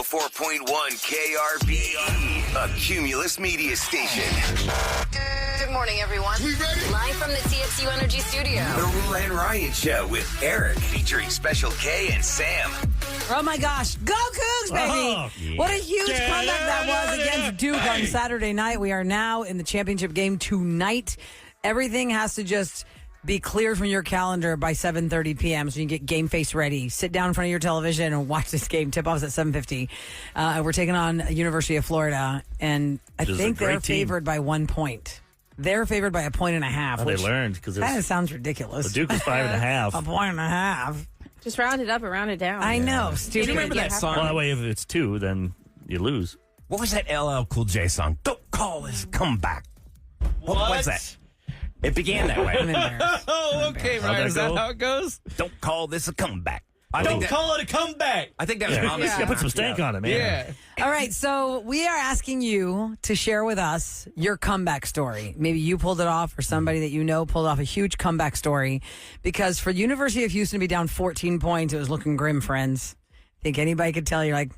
104.1 KRBE, a Cumulus media station. Good morning, everyone. We ready? Live from the TXU Energy Studio. The Roula and Ryan Show with Eric, featuring Special K and Sam. Oh my gosh. Go Cougs, baby. Oh, yeah. What a huge comeback that was against Duke on Saturday night. We are now in the championship game tonight. Everything has to just be cleared from your calendar by 7:30 p.m. so you can get game face ready. Sit down in front of your television and watch this game. Tip-off's at 7:50. We're taking on University of Florida, and I think they're favored by 1 point. They're favored by 1.5 points. Oh, they learned because kind of sounds ridiculous. The Duke was 5.5. 1.5. Just round it up or round it down. I know. Stupid. You remember that song? Well, that way, if it's 2, then you lose. What was that LL Cool J song? Don't call this a comeback. What's that? It began that way. I'm embarrassed. Oh, okay, How'd Ryan. that Is that go? how it goes? Don't call this a comeback. Don't call it a comeback. I think that was on the Yeah, put some stank on it, man. Yeah. All right, so we are asking you to share with us your comeback story. Maybe you pulled it off, or somebody that you know pulled off a huge comeback story. Because for University of Houston to be down 14 points, it was looking grim, friends. I think anybody could tell you, like,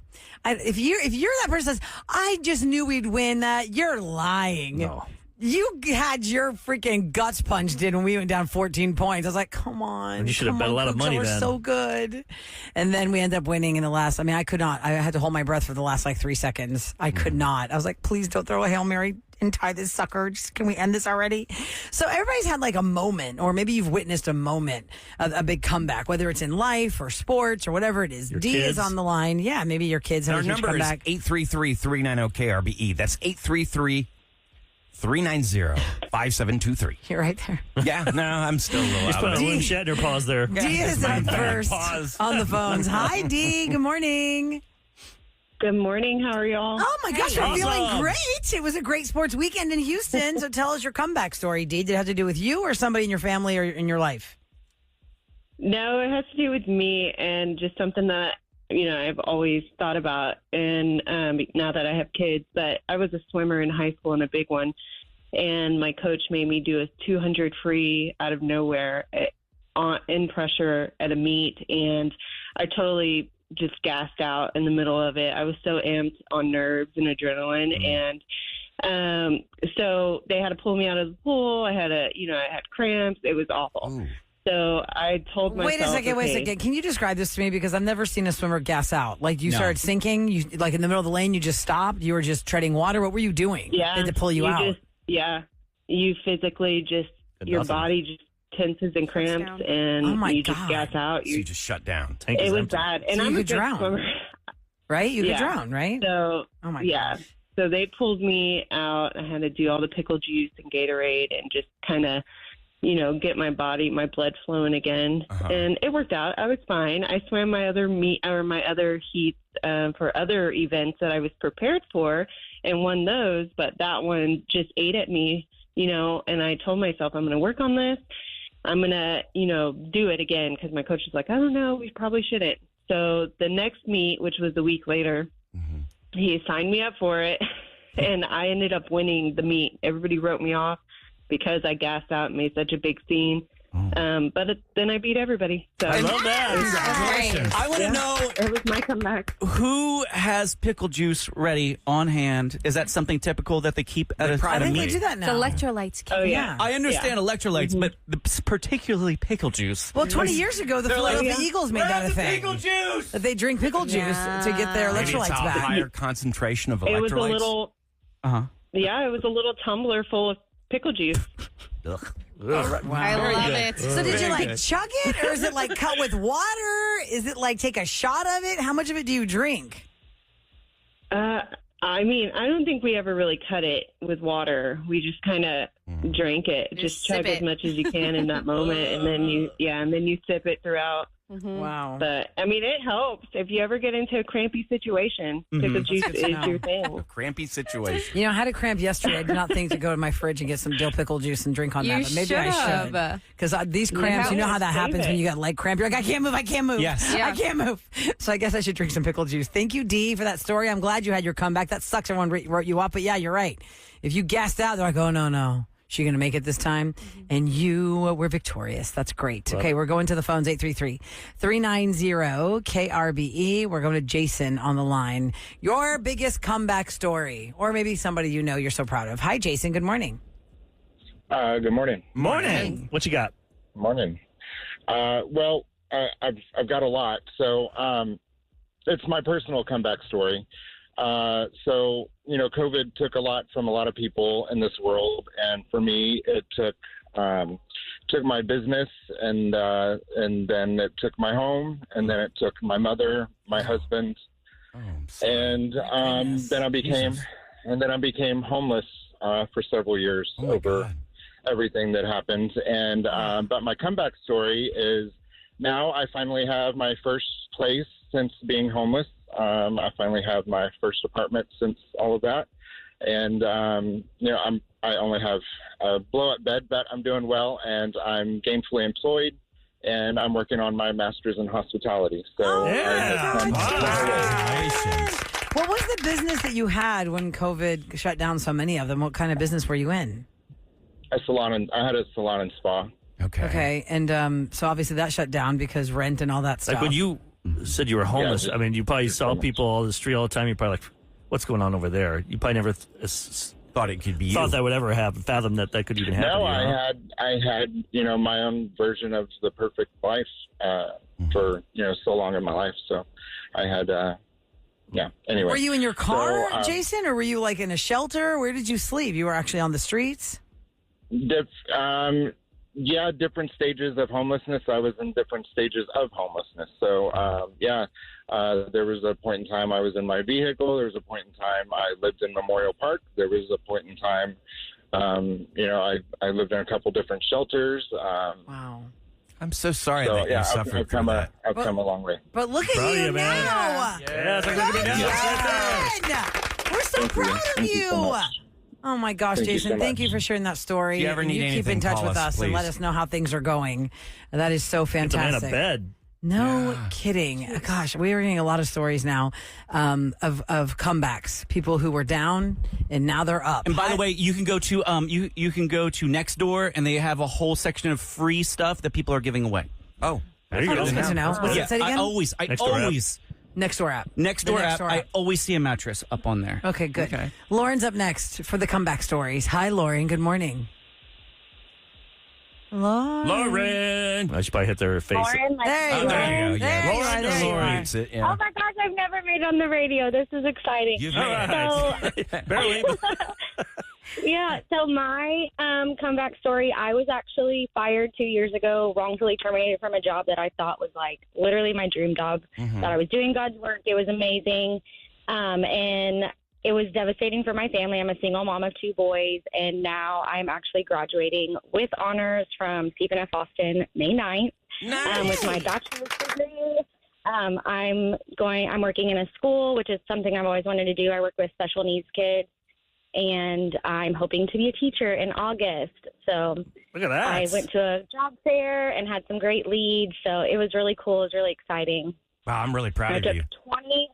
if you're that person that says, I just knew we'd win that, you're lying. No. You had your freaking guts punched in when we went down 14 points. I was like, come on. And you should have bet a lot of money We're then. so good. And then we ended up winning in the last. I mean, I could not. I had to hold my breath for the last 3 seconds. I could not. I was like, please don't throw a Hail Mary and tie this sucker. Just, can we end this already? So everybody's had like a moment, or maybe you've witnessed a moment, a big comeback, whether it's in life or sports or whatever it is. Your D kids. is on the line. Yeah, maybe your kids have Our a huge number is comeback. 833-390-KRBE. That's 833-390-5723. You're right there. Yeah, no, I'm still a little He's out putting of a it. William Shatner pause there. D is up first Pause. on the phones. Hi, D. Good morning. Good morning. How are y'all? Oh my gosh, we're Awesome. feeling great. It was a great sports weekend in Houston. So tell us your comeback story, Dee. Did it have to do with you or somebody in your family or in your life? No, it has to do with me and just something that, I've always thought about. And now that I have kids, but I was a swimmer in high school and a big one. And my coach made me do a 200 free out of nowhere in pressure at a meet. And I totally just gassed out in the middle of it. I was so amped on nerves and adrenaline. And so they had to pull me out of the pool. I had cramps. It was awful. Ooh. So I told myself, Wait a second. Can you describe this to me? Because I've never seen a swimmer gas out. Like you started sinking, you like in the middle of the lane, you just stopped. You were just treading water. What were you doing? Yeah. They had to pull you out. You physically just, your nothing. body just tenses and cramps down. and Oh my you just God. gas out. So you just shut down. Tank It is was empty. bad. And So you I'm a could good drown. swimmer. Right? You could Yeah. drown, right? So, Oh my yeah. gosh. So they pulled me out. I had to do all the pickle juice and Gatorade and just kind of, get my blood flowing again. Uh-huh. And it worked out. I was fine. I swam my other heats for other events that I was prepared for and won those. But that one just ate at me, and I told myself, I'm going to work on this. I'm going to, do it again because my coach was like, I don't know, we probably shouldn't. So the next meet, which was a week later, he signed me up for it, and I ended up winning the meet. Everybody wrote me off because I gassed out and made such a big scene. But then I beat everybody. So I love that. Congratulations. I want to know it was my comeback. who has pickle juice ready on hand. Is that something typical that they keep at a I think meet? they do that It's now. electrolytes. Oh, Yeah. I understand electrolytes, but particularly pickle juice. Well, 20 years ago, the They're like, Philadelphia Eagles made that a thing. juice. That they drink pickle juice to get their Maybe it's electrolytes a back. higher concentration of It was electrolytes. a little, Uh-huh. it was a little tumbler full of pickle juice. Ugh. I love it. So did you Very good. chug it, or is it cut with water? Is it take a shot of it? How much of it do you drink? I don't think we ever really cut it with water. We just kind of drank it. Just sip chug it. as much as you can in that moment, and then you sip it throughout. Wow. But it helps if you ever get into a crampy situation. Pickle juice That's good to is know. your thing. Crampy situation. I had a cramp yesterday. I did not think to go to my fridge and get some dill pickle juice and drink on that, You but maybe I should. should've. Because these cramps, you know how that Save happens it. when you got leg cramp. You're like, I can't move. Yes. Yeah. I can't move. So I guess I should drink some pickle juice. Thank you, Dee, for that story. I'm glad you had your comeback. That sucks everyone wrote you up, but yeah, you're right. If you gassed out, they're like, oh, no. She's going to make it this time. And you were victorious. That's great. Okay, we're going to the phones, 833-390-KRBE. We're going to Jason on the line. Your biggest comeback story, or maybe somebody you know you're so proud of. Hi, Jason. Good morning. Good morning. Morning. What you got? Morning. Well, I've got a lot. So it's my personal comeback story. So, COVID took a lot from a lot of people in this world. And for me, it took my business and then it took my home and then it took my mother, my husband. And then I became homeless for several years over everything that happened. And but my comeback story is now I finally have my first place since being homeless. I finally have my first apartment since all of that. And, I only have a blow-up bed, but I'm doing well, and I'm gainfully employed, and I'm working on my master's in hospitality. So, Congratulations. What was the business that you had when COVID shut down so many of them? What kind of business were you in? I had a salon and spa. Okay. And so obviously that shut down because rent and all that stuff. Like when you said you were homeless, I mean, you probably saw people on the street all the time. You're probably like, what's going on over there? You probably never thought it could be thought you. that would ever happen, fathom that could even happen. No, to you, I had my own version of the perfect life for so long in my life. So I had anyway. Were you in your car, So, Jason, or were you like in a shelter? Where did you sleep? You were actually on the streets? Different stages of homelessness. I was in different stages of homelessness. So, there was a point in time I was in my vehicle. There was a point in time I lived in Memorial Park. There was a point in time, I lived in a couple different shelters. Wow. I'm so sorry that you suffered I've come that. I've come a long way. But look at Proud of you you, man. now. Yeah, it's like, look at me now. Good. We're so proud of Thank you you. so much. Oh my gosh, Thank you Jason, so thank much. you for sharing that story. If you ever And need keep anything, in touch call with us, us and let please. us know how things are going. That is so Get the man fantastic. a bed. No kidding. Gosh, we are getting a lot of stories now of comebacks. People who were down and now they're up. And by the way, you can go to you can go to Nextdoor and they have a whole section of free stuff that people are giving away. Oh, There you Oh, go. that's good to know. What's it say I again? always Nextdoor Nextdoor app. Nextdoor The app. I always see a mattress up on there. Okay, good. Okay. Lauren's up next for the comeback stories. Hi, Lauren. Good morning. Lauren. I should probably hit their face. There you there are. you go. Yeah. There you Lauren are. or There you Lauren? are. It's it, yeah. Oh my gosh, I've never made it on the radio. This is exciting. You've All made it. right. Barely. Yeah, so my comeback story, I was actually fired 2 years ago, wrongfully terminated from a job that I thought was like literally my dream job. That I was doing God's work. It was amazing. And it was devastating for my family. I'm a single mom of 2 boys, and now I'm actually graduating with honors from Stephen F. Austin May 9th with my bachelor's degree. I'm working in a school, which is something I've always wanted to do. I work with special needs kids, and I'm hoping to be a teacher in August. So Look at that. I went to a job fair and had some great leads. So it was really cool. It was really exciting. Wow, I'm really I proud took of you. 20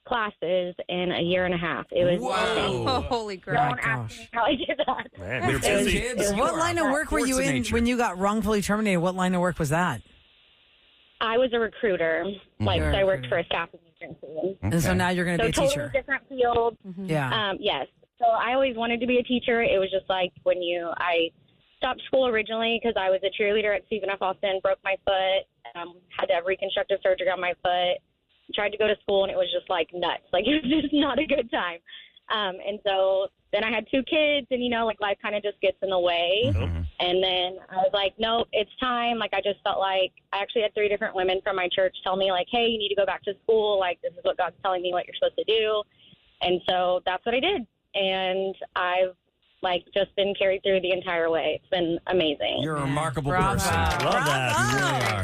classes in a year and a half. It was insane. Whoa. No Holy crap. one asked me how I did that. Man, We you're were two busy. kids. What line of work were you Force of in nature. when you got wrongfully terminated? What line of work was that? I was a recruiter. Like, You're a I worked recruiter. for a staffing agency. And so Okay. now you're going to So be a totally teacher. different field. Yeah. Yes. So I always wanted to be a teacher. It was just like I stopped school originally because I was a cheerleader at Stephen F. Austin, broke my foot, had to have reconstructive surgery on my foot, tried to go to school, and it was just like nuts. Like, it was just not a good time. And so then I had 2 kids, and, life kind of just gets in the way. And then I was like, nope, it's time. Like, I just felt like I actually had 3 different women from my church tell me, like, hey, you need to go back to school. Like, this is what God's telling me what you're supposed to do. And so that's what I did. And I've, just been carried through the entire way. It's been amazing. You're a remarkable Bravo. person. Love that. You really are.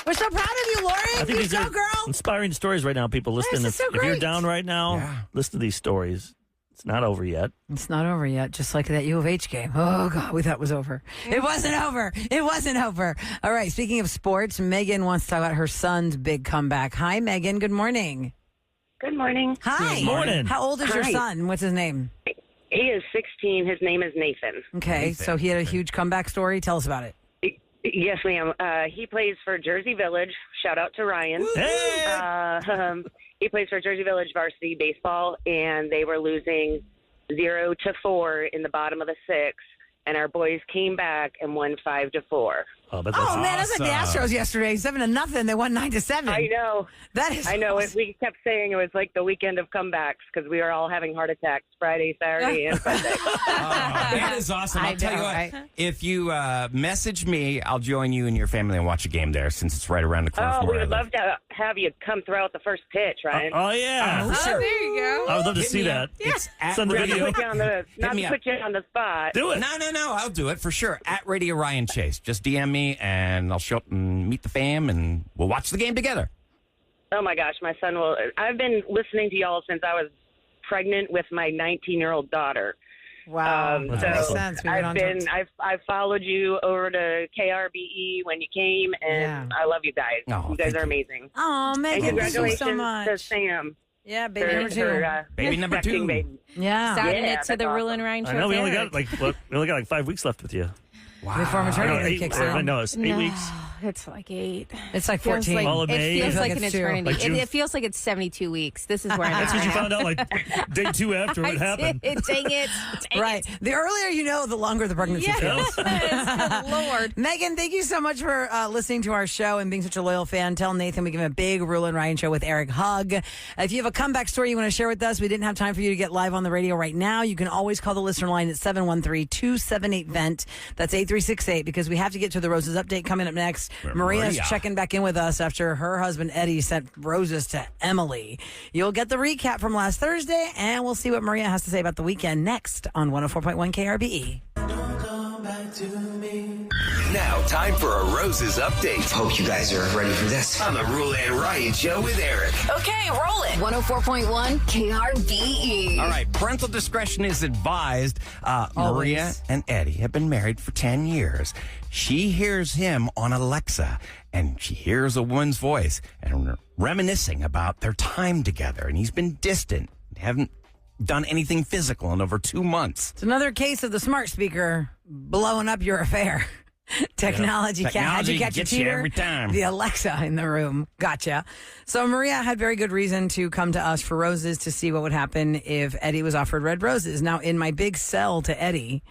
We're so proud of you, Lauren. I think You these go, are girl. inspiring stories right now. People listening. This is so If you're great. down right now, Yeah. listen to these stories. It's not over yet. It's not over yet, just like that U of H game. Oh, God, we thought it was over. It wasn't over. It wasn't over. All right, speaking of sports, Megan wants to talk about her son's big comeback. Hi, Megan. Good morning. Good morning. Hi. Good morning. How old is your Hi. son? What's his name? He is 16. His name is Nathan. Okay, so he had a huge comeback story. Tell us about it. Yes, ma'am. He plays for Jersey Village. Shout out to Ryan. Hey! He plays for Jersey Village varsity baseball, and they were losing 0-4 in the bottom of the sixth. And our boys came back and won 5-4. Oh, but Oh man, that's like the Astros yesterday, 7-0. They won 9-7. I know. That is. I know. Awesome. We kept saying it was like the weekend of comebacks because we were all having heart attacks Friday, Saturday, and Sunday. That is awesome. I'll tell you what. Right? If you message me, I'll join you and your family and watch a game there since it's right around the corner Oh, from we where I would live. love to have you come throughout the first pitch, Ryan. Oh, yeah. Oh, sure. there you go. I would love to Hit see me that. up. It's at Send the Not to video. put you on the, not me to up. put you on the spot. Do it. No, I'll do it for sure. At Radio Ryan Chase. Just DM me and I'll show up and meet the fam and we'll watch the game together. Oh my gosh, my son will. I've been listening to y'all since I was pregnant with my 19-year-old daughter. Wow, So that makes sense. We went on to- I've followed you over to KRBE when you came, and I love you guys. Oh, you guys thank are you. amazing. Oh, And Megan, thank you congratulations so much. to Sam. Yeah, baby number two. Baby number expecting 2. baby. Yeah. Starting Yeah, it to that's the awesome. Roula and Ryan show. I know we only with got Eric. we only got like 5 weeks left with you. Before maternity leave kicks in. No, it's 8 weeks. It's like 8. It's like Feels 14. All of it May. feels I feel like like an it's 2. eternity. Like June. It feels like it's 72 weeks. This is where That's what you found out like day 2 after it happened. Dang it. Dang Right. The earlier you know, the longer the pregnancy feels. Yes. Lord. Megan, thank you so much for listening to our show and being such a loyal fan. Tell Nathan we give him a big Roula and Ryan show with Eric hug. If you have a comeback story you want to share with us, we didn't have time for you to get live on the radio right now. You can always call the listener line at 713-278-VENT. That's 8368 because we have to get to the Roses update coming up next. Maria's Maria. checking back in with us after her husband Eddie sent roses to Emily. You'll get the recap from last Thursday, and we'll see what Maria has to say about the weekend next on 104.1 KRBE. Now, time for a Roses update Hope you guys are ready for this. on the Roula and Ryan show with Eric. Okay, roll it. 104.1 KRBE. All right, parental discretion is advised. Maria and Eddie have been married for 10 years. She hears him on Alexa, and she hears a woman's voice and reminiscing about their time together. And he's been distant, haven't done anything physical in over 2 months. It's another case of the smart speaker blowing up your affair. Technology, how'd Technology you catch your gets you cheater? every time. The Alexa in the room. Gotcha. So Maria had very good reason to come to us for roses to see what would happen if Eddie was offered red roses. Now, in my big sell to Eddie,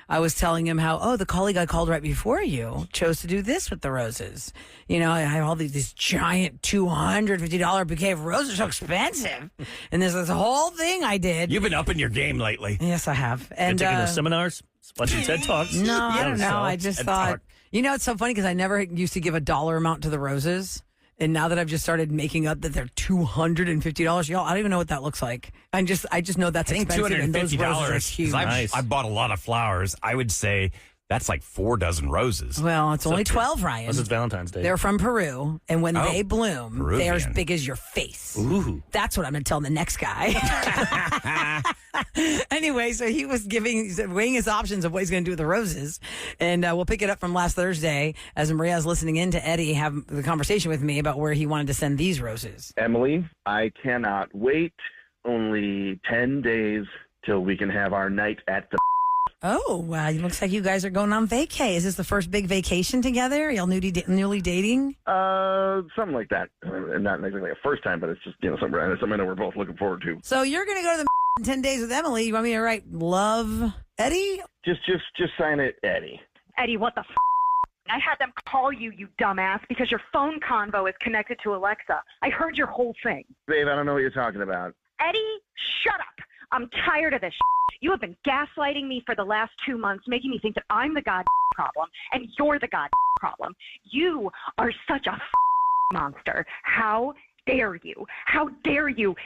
I was telling him how, the colleague I called right before you chose to do this with the roses. You know, I have all these giant $250 bouquet of roses, so expensive. And there's this whole thing I did. You've been upping your game lately. Yes, I have. And And taking those seminars, watching TED Talks. no, I don't know. So, I just TED thought, Talk. it's so funny because I never used to give a dollar amount to the roses. And now that I've just started making up that they're $250, y'all, I don't even know what that looks like. I just know that's I think expensive. And those roses are $250. huge. Nice. I bought a lot of flowers. I would say that's like 4 dozen roses. Well, it's only 12, Ryan. This is Valentine's Day. They're from Peru, and when Oh, they bloom, they're Peruvian. as big as your face. Ooh. That's what I'm going to tell the next guy. Anyway, so he's weighing his options of what he's going to do with the roses, and we'll pick it up from last Thursday as Maria's listening in to Eddie have the conversation with me about where he wanted to send these roses. Emily, I cannot wait only 10 days till we can have our night at the... Oh, wow. It looks like you guys are going on vacay. Is this the first big vacation together? Are y'all newly dating? Something like that. Not exactly a first time, but it's just, something I know we're both looking forward to. So you're going to go to the in 10 days with Emily. You want me to write love Eddie? Just sign it, Eddie. Eddie, what the f***? I had them call you, you dumbass, because your phone convo is connected to Alexa. I heard your whole thing. Babe, I don't know what you're talking about. Eddie, shut up. I'm tired of this. You have been gaslighting me for the last 2 months, making me think that I'm the god problem, and you're the god problem. You are such a monster. How dare you? How dare you?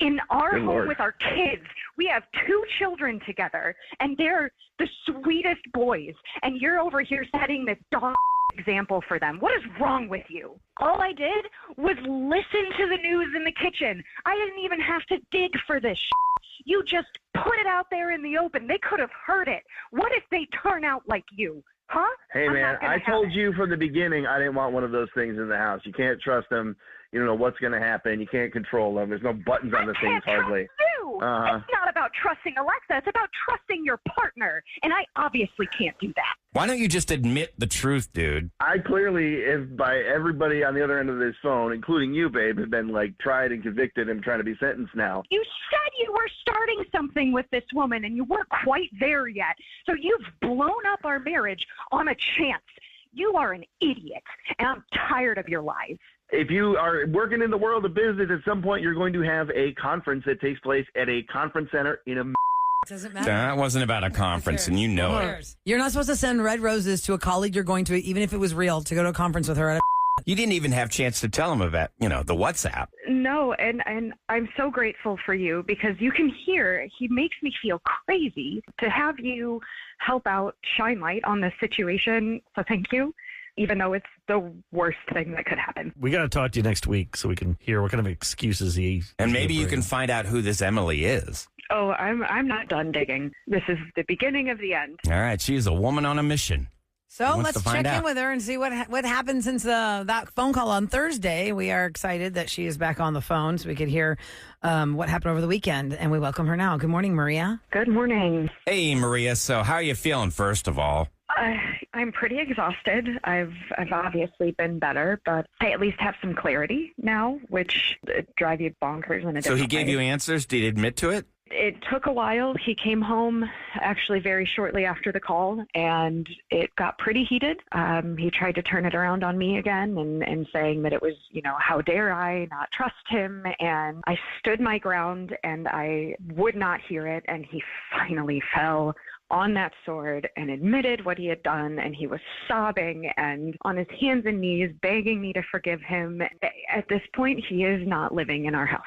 In our Good home Lord. with our kids, we have 2 children together, and they're the sweetest boys, and you're over here setting this dog example for them. What is wrong with you? All I did was listen to the news in the kitchen. I didn't even have to dig for this shit. You just put it out there in the open. They could have heard it. What if they turn out like you? Huh? Hey, I'm man, not gonna I have told it. you from the beginning I didn't want one of those things in the house. You can't trust them. You don't know what's going to happen. You can't control them. There's no buttons on the things Can't trust hardly. you. Uh-huh. It's not about about trusting Alexa. It's about trusting your partner. And I obviously can't do that. Why don't you just admit the truth, dude? I clearly, if by everybody on the other end of this phone, including you, babe, have been like tried and convicted and trying to be sentenced now. You said you were starting something with this woman and you weren't quite there yet. So you've blown up our marriage on a chance. You are an idiot, and I'm tired of your lies. If you are working in the world of business, at some point you're going to have a conference that takes place at a conference center in a. Doesn't matter. That wasn't about a conference, and you know it. You're not supposed to send red roses to a colleague you're going to, even if it was real, to go to a conference with her at a. You didn't even have a chance to tell him about, the WhatsApp. No, and I'm so grateful for you because you can hear he makes me feel crazy to have you help out shine light on this situation. So thank you, even though it's the worst thing that could happen. We got to talk to you next week so we can hear what kind of excuses he. And maybe you can find out who this Emily is. Oh, I'm not done digging. This is the beginning of the end. All right, she's a woman on a mission. So let's check in with her and see what happened since that phone call on Thursday. We are excited that she is back on the phone so we could hear what happened over the weekend. And we welcome her now. Good morning, Maria. Good morning. Hey, Maria. So how are you feeling, first of all? I'm pretty exhausted. I've obviously been better, but I at least have some clarity now, which drive you bonkers in a different way. So he gave you answers? Did he admit to it? It took a while. He came home actually very shortly after the call, and it got pretty heated. He tried to turn it around on me again and saying that it was, how dare I not trust him? And I stood my ground, and I would not hear it, and he finally fell on that sword and admitted what he had done, and he was sobbing and on his hands and knees begging me to forgive him. At this point, he is not living in our house.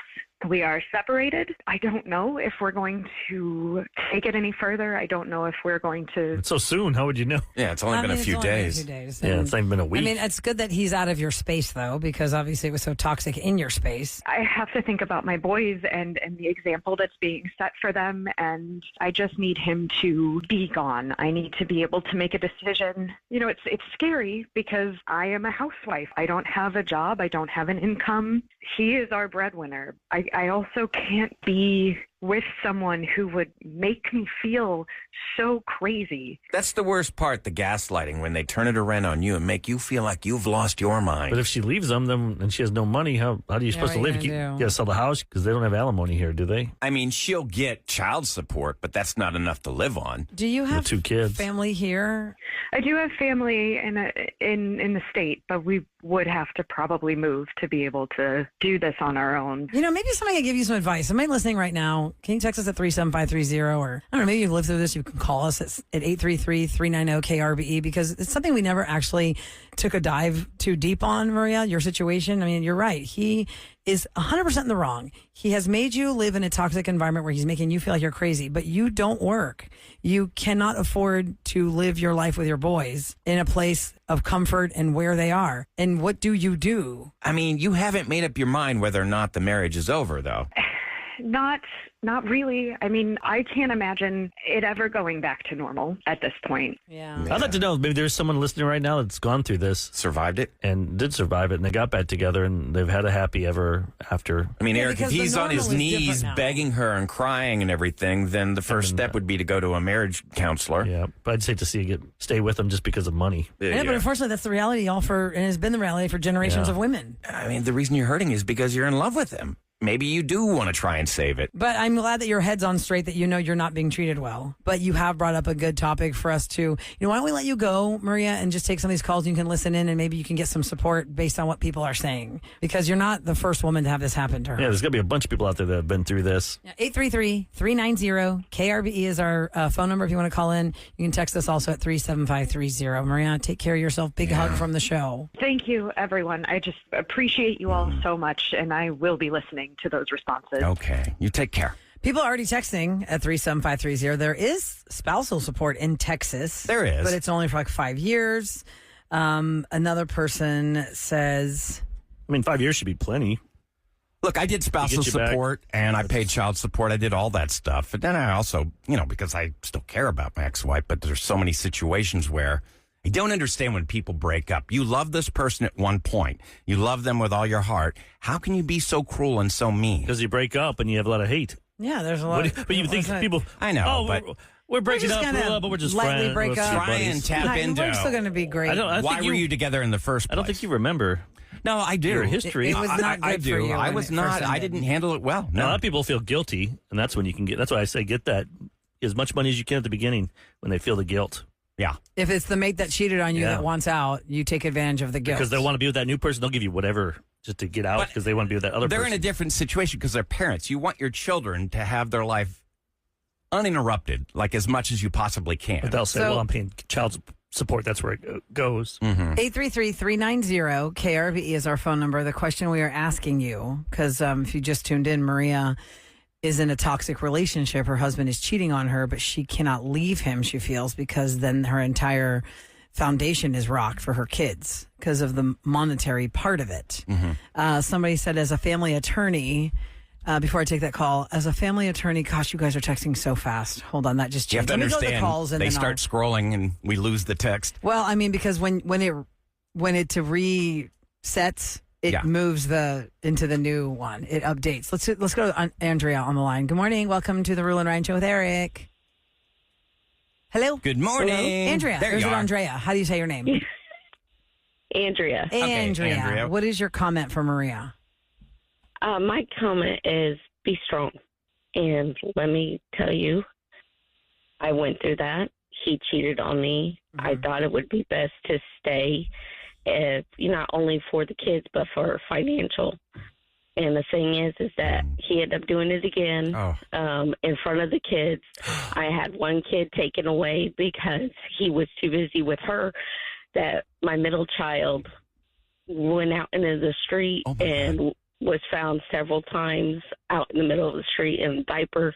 We are separated. I don't know if we're going to take it any further. I don't know if we're going to... It's so soon. How would you know? Yeah, it's only been a few days. Yeah, it's not even been a week. I mean, it's good that he's out of your space, though, because obviously it was so toxic in your space. I have to think about my boys and the example that's being set for them, and I just need him to be gone. I need to be able to make a decision. It's scary because I am a housewife. I don't have a job. I don't have an income. He is our breadwinner. I also can't be with someone who would make me feel so crazy. That's the worst part, the gaslighting, when they turn it around on you and make you feel like you've lost your mind. But if she leaves them, then and she has no money, how are you supposed to live? You got to sell the house because they don't have alimony here, do they? I mean, she'll get child support, but that's not enough to live on. Do you have 2 kids? Family here? I do have family in the state, but we would have to probably move to be able to do this on our own. Maybe somebody can give you some advice. Somebody listening right now, can you text us at 37530 or I don't know, maybe you've lived through this, you can call us at 833-390-KRBE because it's something we never actually took a dive too deep on, Maria, your situation. I mean, you're right. He is 100% in the wrong. He has made you live in a toxic environment where he's making you feel like you're crazy, but you don't work. You cannot afford to live your life with your boys in a place of comfort and where they are. And what do you do? I mean, you haven't made up your mind whether or not the marriage is over, though. Not really. I mean, I can't imagine it ever going back to normal at this point. Yeah. I'd like to know, maybe there's someone listening right now that's gone through this. Survived it? And did survive it, and they got back together, and they've had a happy ever after. I mean, Eric, if he's on his knees begging her and crying and everything, then the first step would be to go to a marriage counselor. Yeah, but I'd hate to see you stay with them just because of money. Yeah, but unfortunately, that's the reality and has been the reality for generations of women. I mean, the reason you're hurting is because you're in love with him. Maybe you do want to try and save it. But I'm glad that your head's on straight, that you're not being treated well. But you have brought up a good topic for us to, why don't we let you go, Maria, and just take some of these calls. You can listen in and maybe you can get some support based on what people are saying. Because you're not the first woman to have this happen to her. Yeah, there's going to be a bunch of people out there that have been through this. 833-390-KRBE is our phone number if you want to call in. You can text us also at 37530. Maria, take care of yourself. Big hug from the show. Thank you, everyone. I just appreciate you all so much, and I will be listening to those responses. Okay. You take care. People are already texting at 37530. There is spousal support in Texas. There is. But it's only for 5 years. Another person says... 5 years should be plenty. Look, I did spousal support and I paid child support. I did all that stuff. But then I also, because I still care about my ex-wife, but there's so many situations where I don't understand when people break up. You love this person at one point. You love them with all your heart. How can you be so cruel and so mean? Because you break up and you have a lot of hate. Yeah, there's a lot. But you think people? I know, Oh, but we're breaking just up, gonna Roula, but we're just lightly friends. break We're up. just try and buddies. tap into. We're still going to be great. Why were you together in the first place? I don't think you remember. No, I do. Your history. It was not I good do. for you I when was it not. first I ended. didn't handle it well. A No. lot of people feel guilty, and that's when you can get. That's why I say get that as much money as you can at the beginning when they feel the guilt. Yeah. If it's the mate that cheated on you Yeah. that wants out, you take advantage of the guilt. Because they want to be with that new person. They'll give you whatever just to get out because they want to be with that other They're person. in a different situation because they're parents. You want your children to have their life uninterrupted, like as much as you possibly can. But they'll say, well, I'm paying child support. That's where it goes. 833-390-KRBE is our phone number. The question we are asking you, because if you just tuned in, Maria is in a toxic relationship. Her husband is cheating on her, but she cannot leave him, she feels, because then her entire foundation is rocked for her kids because of the monetary part of it. Somebody said, as a family attorney, before I take that call, as a family attorney, gosh, you guys are texting so fast. Hold on, that just You have changed. to Let me go to understand, the calls and they then start scrolling and we lose the text. Well, I mean, because when it to resets, it moves into the new one. It updates. Let's go to Andrea on the line. Good morning. Welcome to the Roula and Ryan Show with Eric. Hello. Good morning, Hello? Andrea. There Or is you it are. Andrea? How do you say your name? Andrea. Andrea. Andrea. What is your comment for Maria? My comment is be strong. And let me tell you, I went through that. He cheated on me. I thought it would be best to stay, not only for the kids, but for financial. And the thing is that he ended up doing it again in front of the kids. I had one kid taken away because he was too busy with her, that my middle child went out into the street and was found several times out in the middle of the street in a diaper.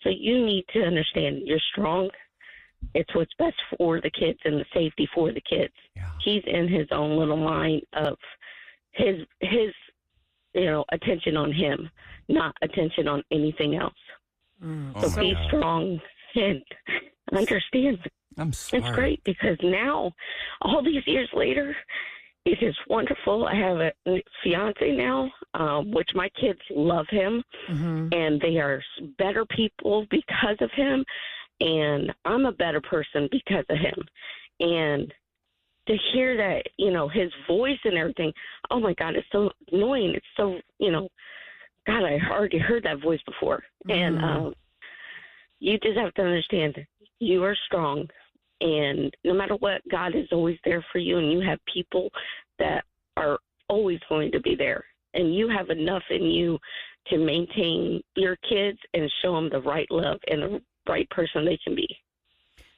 So you need to understand you're strong. It's what's best for the kids and the safety for the kids. Yeah. He's in his own little mind of his attention on him, not attention on anything else. So be strong and understand. I'm sorry. It's great because now, all these years later, it is wonderful. I have a fiance now, which my kids love him, and they are better people because of him, and I'm a better person because of him. And to hear that, his voice and everything, oh my God, it's so annoying. It's so, God, I already heard that voice before. And you just have to understand you are strong. And no matter what, God is always there for you. And you have people that are always going to be there. And you have enough in you to maintain your kids and show them the right love and the right person they can be.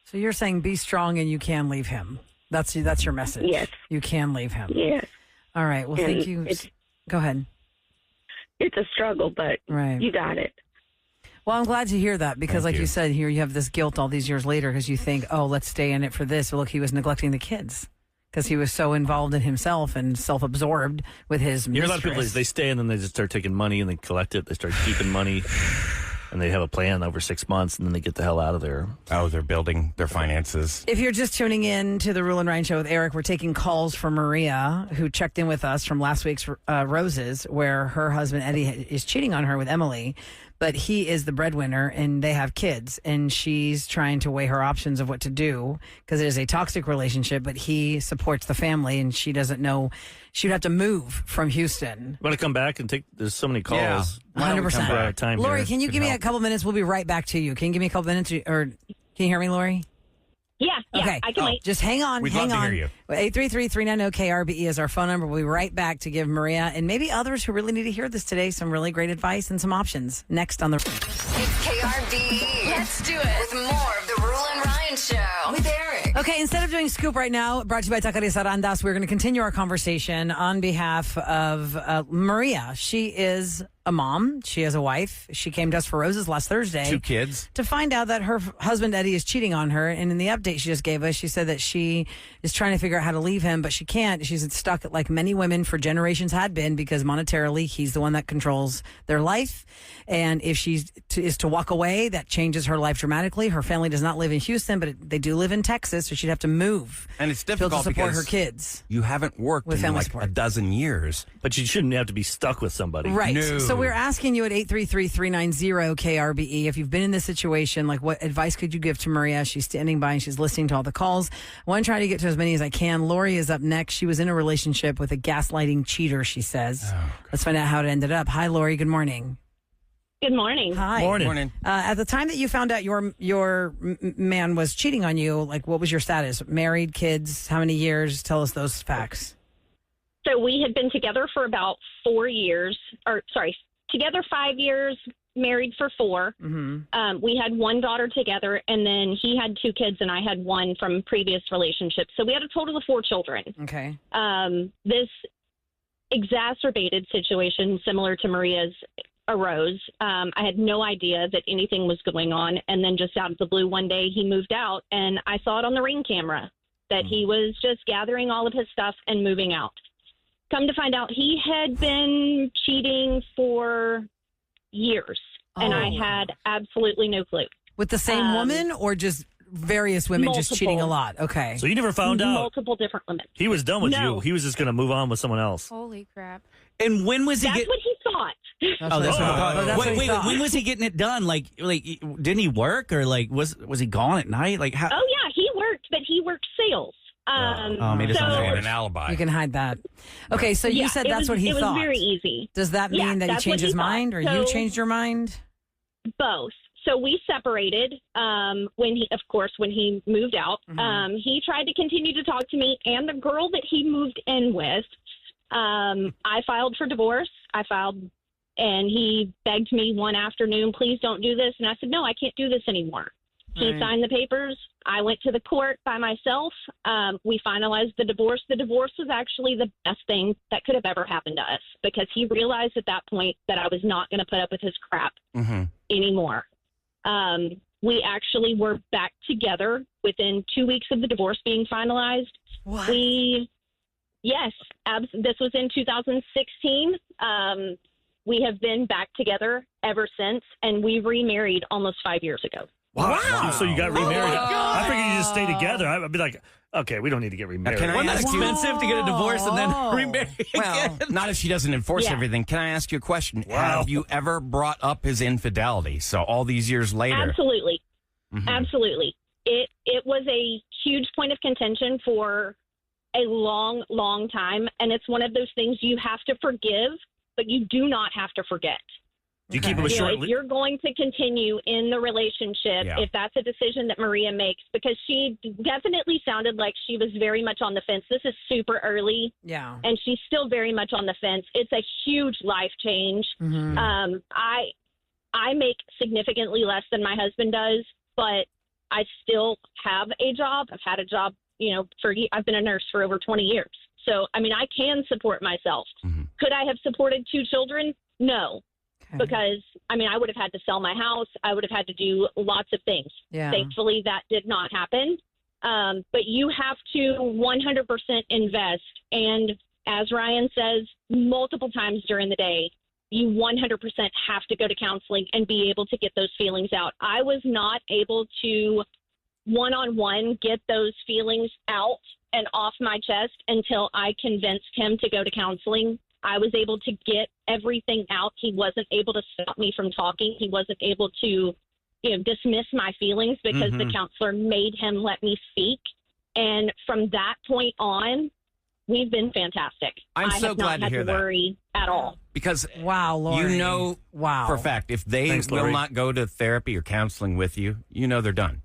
So you're saying be strong and you can leave him. That's your message. Yes. You can leave him. Yes. All right. Well, And thank you. Go ahead. It's a struggle, but you got it. Well, I'm glad to hear that because, like you said, here you have this guilt all these years later because you think, oh, let's stay in it for this. But look, he was neglecting the kids because he was so involved in himself and self-absorbed with his You hear a lot of mistress. people, they stay and then they just start taking money and they collect it. They start keeping money and they have a plan over 6 months and then they get the hell out of there. Oh, they're building their finances. If you're just tuning in to the Roula and Ryan Show with Eric, we're taking calls from Maria, who checked in with us from last week's Roses, where her husband Eddie is cheating on her with Emily, but he is the breadwinner and they have kids, and she's trying to weigh her options of what to do because it is a toxic relationship, but he supports the family and she doesn't know. She'd have to move from Houston. Want to come back and there's so many calls. Yeah. Why don't we come 100%. back? Time Lori, here. can you Could give me help. a couple minutes? We'll be right back to you. Can you give me a couple minutes? Or can you hear me, Lori? Yeah, Okay. I can wait. Just hang on. We'd hang love to on. hear you. 833-390-KRBE is our phone number. We'll be right back to give Maria and maybe others who really need to hear this today some really great advice and some options. Next on the... It's KRBE. Let's do it with more of the Roula and Ryan Show with Eric. Okay, instead of doing Scoop right now, brought to you by Taqueria Sarandas, we're going to continue our conversation on behalf of Maria. She is a mom. She has a wife. She came to us for Roses last Thursday. 2 kids. To find out that her husband, Eddie, is cheating on her. And in the update she just gave us, she said that she is trying to figure out how to leave him, but she can't. She's stuck like many women for generations had been because monetarily he's the one that controls their life. And if she is to walk away, that changes her life dramatically. Her family does not live in Houston, but they do live in Texas, so she'd have to move. And it's to difficult support because her kids. You haven't worked With in family like support. a dozen years. But you shouldn't have to be stuck with somebody. Right. No. So we're asking you at 833-390-KRBE if you've been in this situation, like what advice could you give to Maria? She's standing by and she's listening to all the calls. I want to try to get to as many as I can. Lori is up next. She was in a relationship with a gaslighting cheater, she says. Let's find out how it ended up. Hi, Lori. Good morning. Good morning. Hi. Morning. At the time that you found out your man was cheating on you, like what was your status? Married, kids, how many years? Tell us those facts. So we had been together for about 4 years, together 5 years, married for 4. Mm-hmm. We had one daughter together, and then he had 2 kids, and I had one from previous relationships. So we had a total of 4 children. Okay. This exacerbated situation, similar to Maria's, arose. I had no idea that anything was going on, and then just out of the blue one day, he moved out, and I saw it on the Ring camera that he was just gathering all of his stuff and moving out. Come to find out, he had been cheating for years, and I had absolutely no clue. With the same woman or just various women just cheating a lot? Okay. So you never found out? Multiple different women. He was done with No. you. He was just going to move on with someone else. Holy crap. And when was he That's what he thought. That's what I thought. Wait, when was he getting it done? Like, didn't he work, or like was he gone at night? Like, how? Oh, yeah, he worked, but he worked sales. Maybe so, an alibi. You can hide that. Okay, so you said that's what he thought. It was very easy. Does that mean that he changed his mind, or you changed your mind? Both. So we separated when he moved out. Mm-hmm. He tried to continue to talk to me and the girl that he moved in with. I filed for divorce. And he begged me one afternoon, please don't do this. And I said, no, I can't do this anymore. He signed the papers. I went to the court by myself. We finalized the divorce. The divorce was actually the best thing that could have ever happened to us because he realized at that point that I was not going to put up with his crap anymore. We actually were back together within 2 weeks of the divorce being finalized. What? Yes, this was in 2016. We have been back together ever since, and we remarried almost 5 years ago. Wow. So you got remarried. God. I figured you just stay together. I'd be like, okay, we don't need to get remarried. Wasn't that expensive to get a divorce and then remarry again? Well, not if she doesn't enforce everything. Can I ask you a question? Wow. Have you ever brought up his infidelity? So all these years later. Absolutely. Mm-hmm. Absolutely. It was a huge point of contention for a long, long time. And it's one of those things you have to forgive, but you do not have to forget. Do you keep him a short if you're going to continue in the relationship, if that's a decision that Maria makes, because she definitely sounded like she was very much on the fence. This is super early. Yeah. And she's still very much on the fence. It's a huge life change. Mm-hmm. I make significantly less than my husband does, but I still have a job. I've had a job, I've been a nurse for over 20 years. So, I mean, I can support myself. Mm-hmm. Could I have supported 2 children? No. Okay. Because, I mean, I would have had to sell my house. I would have had to do lots of things. Yeah. Thankfully, that did not happen. But you have to 100% invest. And as Ryan says multiple times during the day, you 100% have to go to counseling and be able to get those feelings out. I was not able to one-on-one get those feelings out and off my chest until I convinced him to go to counseling. I was able to get everything out. He wasn't able to stop me from talking. He wasn't able to, dismiss my feelings because the counselor made him let me speak. And from that point on, we've been fantastic. I'm so glad to hear that. I have not had to worry at all. Because Lori. For a fact, if they will not go to therapy or counseling with you, they're done.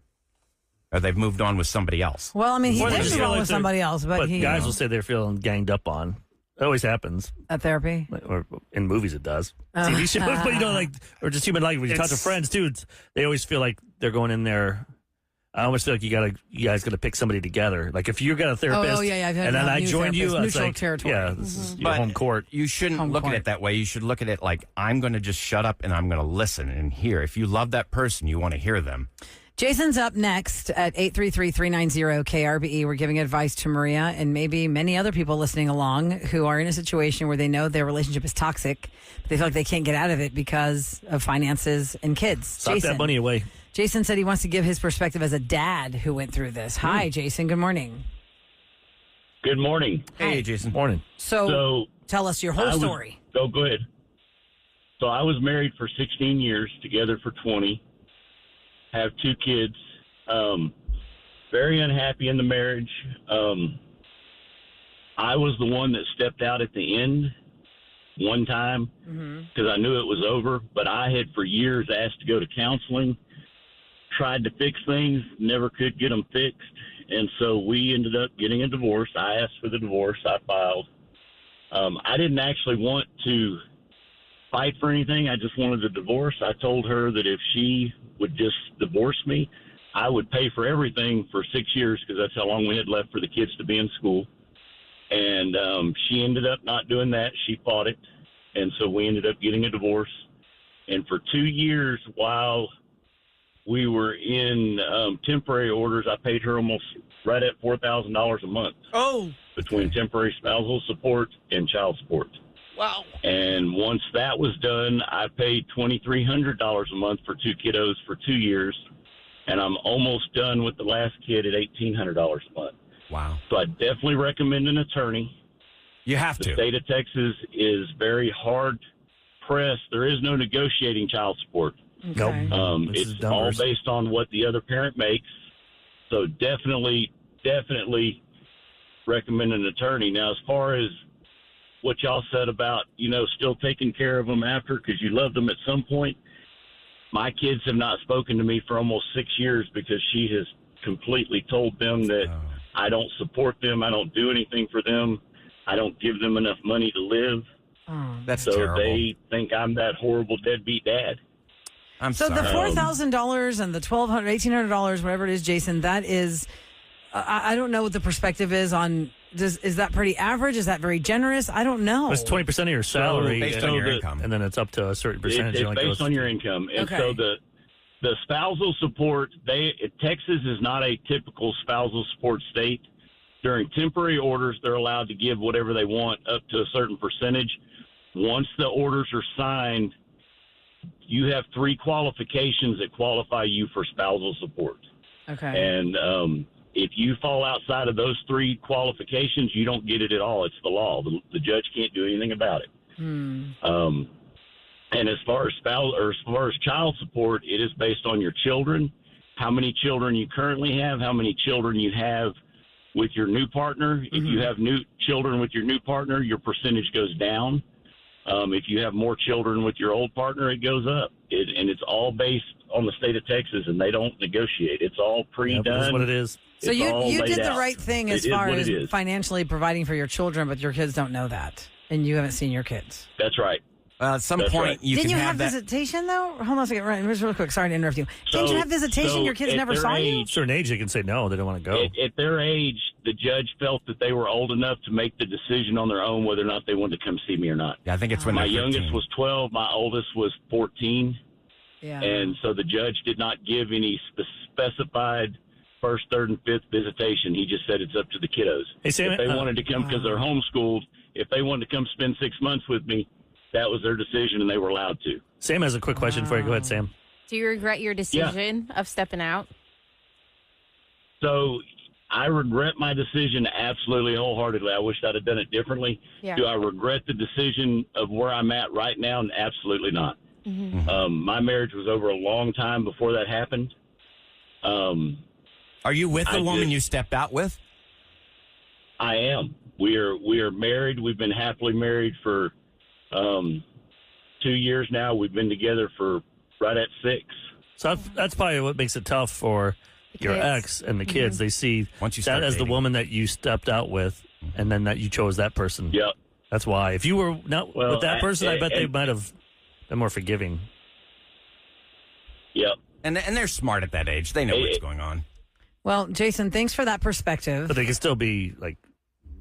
Or they've moved on with somebody else. Well, I mean, he did move on with somebody else, but he... guys will say they're feeling ganged up on. It always happens. At therapy? Or in movies it does. TV shows, but or just human life. When you talk to friends, too, they always feel like they're going in there. I almost feel like you guys got to pick somebody together. Like if you got a therapist, and then I joined you, it's neutral like, territory. yeah, this is your home court. You shouldn't look at it that way. You should look at it like, I'm going to just shut up and I'm going to listen and hear. If you love that person, you want to hear them. Jason's up next at 833-390-KRBE. We're giving advice to Maria and maybe many other people listening along who are in a situation where they know their relationship is toxic, but they feel like they can't get out of it because of finances and kids. Sock that money away. Jason said he wants to give his perspective as a dad who went through this. Hi, Jason. Good morning. Good morning. Hey, Jason. Morning. So tell us your whole story. Go ahead. So I was married for 16 years, together for 20, have 2 kids, very unhappy in the marriage. I was the one that stepped out at the end one time because I knew it was over, but I had for years asked to go to counseling, tried to fix things, never could get them fixed. And so we ended up getting a divorce. I asked for the divorce. I filed. I didn't actually want to fight for anything. I just wanted a divorce. I told her that if she would just divorce me, I would pay for everything for 6 years because that's how long we had left for the kids to be in school. And she ended up not doing that. She fought it. And so we ended up getting a divorce. And for 2 years, while we were in temporary orders, I paid her almost right at $4,000 a month. Oh. Between temporary spousal support and child support. Wow. And once that was done, I paid $2,300 a month for 2 kiddos for 2 years. And I'm almost done with the last kid at $1,800 a month. Wow. So I definitely recommend an attorney. You have The to. state of Texas is very hard pressed. There is no negotiating child support. Okay. It's all based on what the other parent makes. So definitely recommend an attorney. Now, as far as what y'all said about, still taking care of them after because you loved them at some point, my kids have not spoken to me for almost 6 years because she has completely told them that I don't support them. I don't do anything for them. I don't give them enough money to live. That's so terrible. they think I'm that horrible deadbeat dad. I'm So sorry. the $4,000 and the $1,200, $1,800, whatever it is, Jason, that is, I don't know what the perspective is on. Is that pretty average? Is that very generous? I don't know. It's 20% of your salary, based on your income, and then it's up to a certain percentage. It's based on your income, and so the spousal support. Texas is not a typical spousal support state. During temporary orders, they're allowed to give whatever they want up to a certain percentage. Once the orders are signed, you have 3 qualifications that qualify you for spousal support. Okay. And if you fall outside of those 3 qualifications, you don't get it at all. It's the law. The judge can't do anything about it. And as far as child support, it is based on your children, how many children you currently have, how many children you have with your new partner. If you have new children with your new partner, your percentage goes down. If you have more children with your old partner, it goes up. And it's all based on the state of Texas, and they don't negotiate. It's all pre-done. That's what it is. So It's all you laid did the out. right thing It as is far what as it is. financially providing for your children, but your kids don't know that, and you haven't seen your kids. That's right. At some That's point, right. you Didn't can you have that. visitation though? Hold on a second, right? Just real quick. Sorry to interrupt you. Didn't you have visitation? Your kids at never their saw you. age- Certain age, they can say no, they don't want to go. At their age, the judge felt that they were old enough to make the decision on their own whether or not they wanted to come see me or not. Yeah, I think it's when My they're 13. youngest was 12. My oldest was 14. Yeah. And so the judge did not give any specified first, third, and fifth visitation. He just said it's up to the kiddos. Hey, Sam, if they wanted to come because they're homeschooled, if they wanted to come spend 6 months with me, that was their decision, and they were allowed to. Sam has a quick question for you. Go ahead, Sam. Do you regret your decision of stepping out? So I regret my decision absolutely wholeheartedly. I wish I'd have done it differently. Yeah. Do I regret the decision of where I'm at right now? Absolutely not. My marriage was over a long time before that happened. Are you with the woman you stepped out with? I am. We are married. We've been happily married for 2 years now. We've been together for right at 6. So that's probably what makes it tough for your kids. ex and the kids. They see Once you that start as the dating. woman that you stepped out with, and then that you chose that person. Yep. That's why. If you were not Well, with that person, I bet they and- might have been more forgiving. Yep. And they're smart at that age. They know what's going on. Well, Jason, thanks for that perspective. But they can still be like,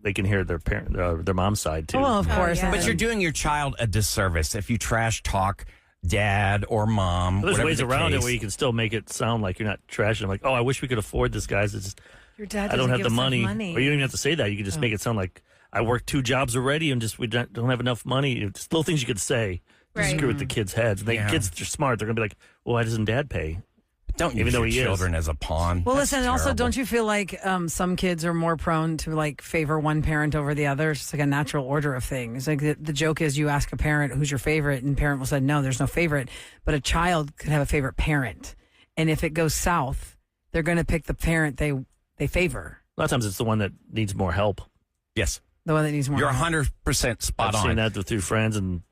they can hear their parent, their mom's side too. Well, of course. yeah. But you're doing your child a disservice if you trash talk dad or mom. There's whatever ways the around it case. where you can still make it sound like you're not trashing them. Like, oh, I wish we could afford this, guys. It's just, Your dad I don't doesn't have give the us enough money. money. Or you don't even have to say that. You can just make it sound like I work 2 jobs already and just we don't have enough money. It's just little things you could say to Right. screw with the kids' heads. And the Yeah. kids are smart. They're going to be like, well, why doesn't dad pay? Don't even use though your he children as a pawn. Well, That's listen, and also, terrible. don't you feel like some kids are more prone to like favor one parent over the other? It's like a natural order of things. Like the joke is, you ask a parent who's your favorite, and parent will say, no, there's no favorite. But a child could have a favorite parent, and if it goes south, they're going to pick the parent they favor. A lot of times, it's the one that needs more help. Yes, the one that needs more. You're help. 100% spot I've on. seen that through friends and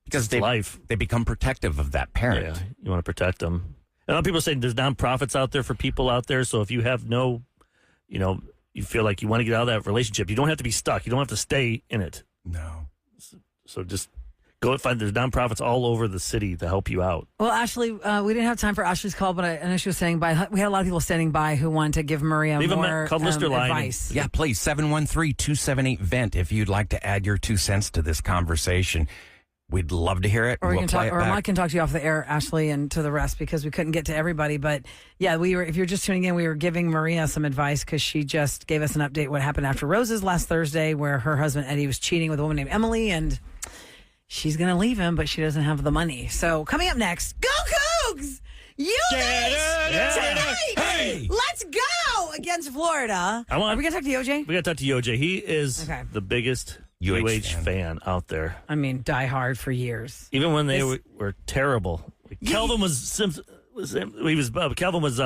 because life. They become protective of that parent. Yeah, you want to protect them. And a lot of people are saying there's nonprofits out there for people out there. So if you have you feel like you want to get out of that relationship, you don't have to be stuck. You don't have to stay in it. No. So just go and find. There's nonprofits all over the city to help you out. Well, Ashley, we didn't have time for Ashley's call, but I know she was saying we had a lot of people standing by who wanted to give Maria Leave more call listener line advice. Yeah, please, 713-278-VENT if you'd like to add your 2 cents to this conversation. We'd love to hear it. Or we We'll can play talk, it or back. Mike can talk to you off the air, Ashley, and to the rest because we couldn't get to everybody. But yeah, if you're just tuning in, we were giving Maria some advice because she just gave us an update what happened after Roses last Thursday, where her husband Eddie was cheating with a woman named Emily, and she's going to leave him, but she doesn't have the money. So coming up next, go Cougs! Tonight! Hey! Let's go against Florida. Are we going to talk to OJ? We got to talk to OJ. He is the biggest UH fan out there. I mean, die hard for years. Even when they were terrible. Kelvin Kelvin was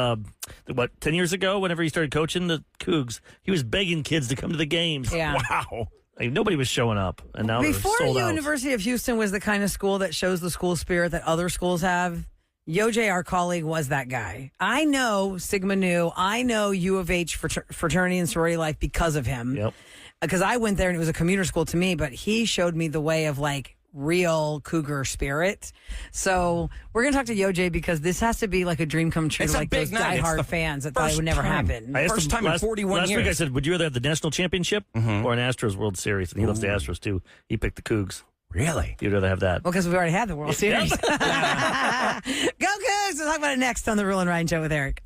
10 years ago, whenever he started coaching the Cougs, he was begging kids to come to the games. Yeah. Wow. Like, nobody was showing up, and now Before they're sold out. University of Houston was the kind of school that shows the school spirit that other schools have, Yoj, our colleague, was that guy. I know Sigma Nu. I know U of H fraternity and sorority life because of him. Yep. Because I went there and it was a commuter school to me, but he showed me the way of like real Cougar spirit. So we're going to talk to Yoj because this has to be like a dream come true It's to a like big those night. It's diehard the fans that thought it would never happen. I asked First him time in 41 last years. week I said, would you rather have the national championship or an Astros World Series? And he loves the Astros too. He picked the Cougs. Really? You'd rather have that. Well, because we've already had the World Series. Go Cougs! We'll talk about it next on the Roula and Ryan Show with Eric.